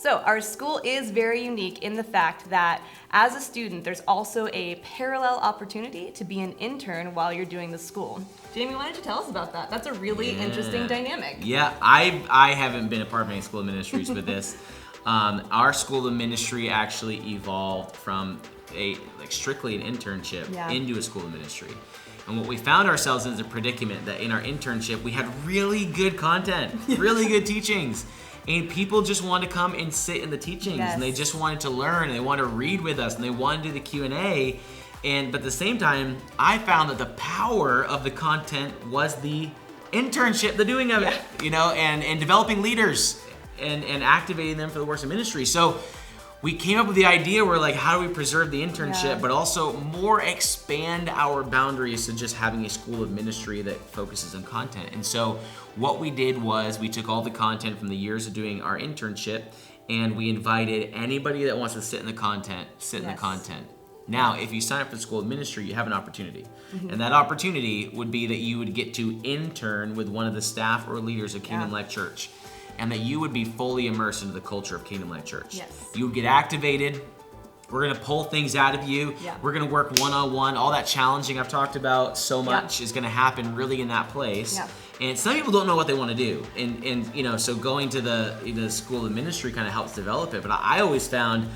So our school is very unique in the fact that as a student, there's also a parallel opportunity to be an intern while you're doing the school. Jamie, why don't you tell us about that? That's a really interesting dynamic. Yeah, I haven't been a part of any school of ministries with this. Our school of ministry actually evolved from strictly an internship into a school of ministry. And what we found ourselves in is a predicament that in our internship, we had really good content, really good teachings. And people just wanted to come and sit in the teachings, and they just wanted to learn, and they wanted to read with us, and they wanted to do the Q&A. But at the same time, I found that the power of the content was the internship, the doing of it, and developing leaders and activating them for the works of ministry. So we came up with the idea where how do we preserve the internship, but also more expand our boundaries to just having a school of ministry that focuses on content. And so what we did was we took all the content from the years of doing our internship, and we invited anybody that wants to sit in the content, in the content. Now, if you sign up for the School of Ministry, you have an opportunity. And that opportunity would be that you would get to intern with one of the staff or leaders of Kingdom Life Church, and that you would be fully immersed into the culture of Kingdom Life Church. Yes. You would get activated. We're gonna pull things out of you. We're gonna work one-on-one. All that challenging I've talked about so much is gonna happen really in that place. And some people don't know what they want to do, and so going to the School of Ministry kind of helps develop it. But I always found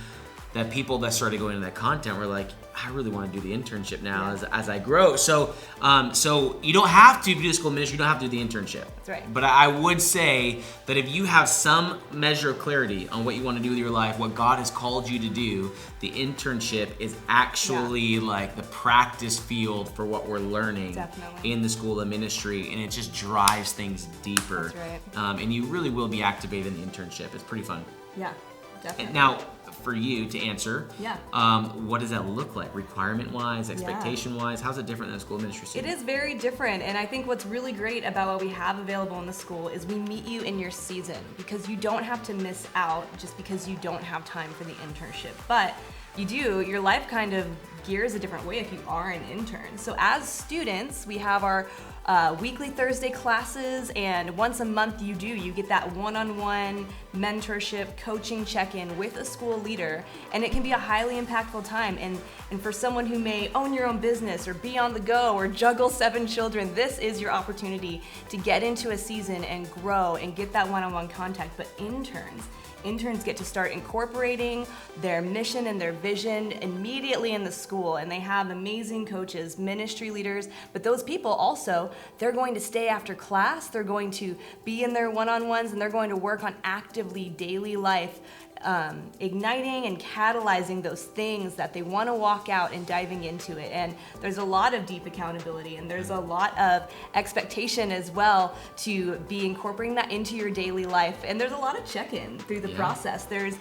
that people that started going into that content were like, I really want to do the internship now as I grow. So you don't have to do the school of ministry, you don't have to do the internship. That's right. But I would say that if you have some measure of clarity on what you want to do with your life, what God has called you to do, the internship is actually like the practice field for what we're learning in the school of ministry, and it just drives things deeper. That's right. And you really will be activated in the internship. It's pretty fun. Yeah, definitely. Now, for you to answer, Yeah. What does that look like, requirement-wise, expectation-wise? How's it different than a school of ministry It student? is very different, and I think what's really great about what we have available in the school is we meet you in your season, because you don't have to miss out just because you don't have time for the internship. But you do, your life kind of gears a different way if you are an intern. So as students, we have our weekly Thursday classes, and once a month you get that one-on-one mentorship, coaching check-in with a school leader, and it can be a highly impactful time. And for someone who may own your own business or be on the go or juggle 7 children, this is your opportunity to get into a season and grow and get that one-on-one contact. But interns get to start incorporating their mission and their vision immediately in the school, and they have amazing coaches, ministry leaders, but those people also, they're going to stay after class, they're going to be in their one-on-ones, and they're going to work on actively daily life, igniting and catalyzing those things that they want to walk out and diving into it. And there's a lot of deep accountability, and there's a lot of expectation as well to be incorporating that into your daily life. And there's a lot of check-in through the process. There's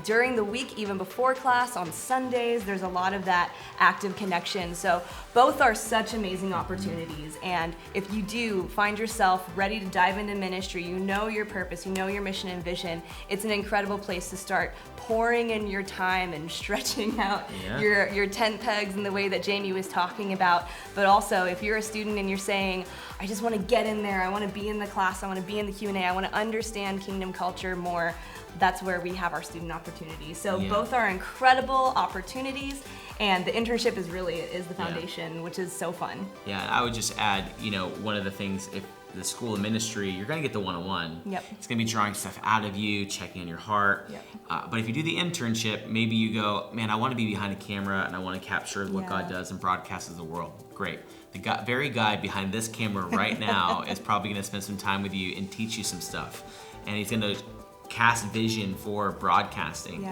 during the week, even before class, on Sundays, there's a lot of that active connection. So both are such amazing opportunities. And if you do find yourself ready to dive into ministry, you know your purpose, you know your mission and vision, it's an incredible place to start pouring in your time and stretching out your tent pegs in the way that Jamie was talking about. But also, if you're a student and you're saying, I just want to get in there, I want to be in the class, I want to be in the Q&A, I want to understand kingdom culture more, that's where we have our student opportunities. So both are incredible opportunities, and the internship is the foundation, which is so fun. Yeah, I would just add, one of the things, if the school of ministry, you're going to get the one-on-one. It's going to be drawing stuff out of you, checking on your heart. But if you do the internship, maybe you go, man, I want to be behind a camera and I want to capture what God does and broadcast to the world. Great. The very guy behind this camera right now is probably going to spend some time with you and teach you some stuff. And he's going to cast vision for broadcasting.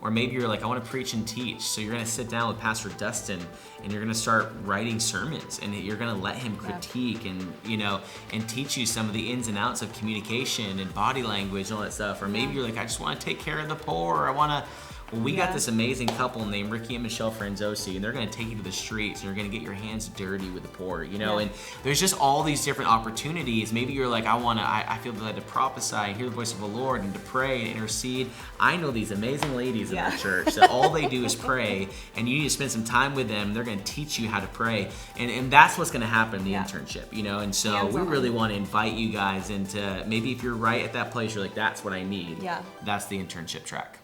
Or maybe you're like, I want to preach and teach. So you're going to sit down with Pastor Dustin and you're going to start writing sermons, and you're going to let him critique and and teach you some of the ins and outs of communication and body language and all that stuff. Or maybe you're like, I just want to take care of the poor. I want Well, we got this amazing couple named Ricky and Michelle Franzosi, and they're going to take you to the streets, and you're going to get your hands dirty with the poor, you know. And there's just all these different opportunities. Maybe you're like, I feel led to prophesy, hear the voice of the Lord, and to pray and intercede. I know these amazing ladies in our church that all they do is pray, and you need to spend some time with them. They're going to teach you how to pray, and that's what's going to happen in the internship, you know. And so we really want to invite you guys into, maybe if you're right at that place, you're like, that's what I need. That's the internship track.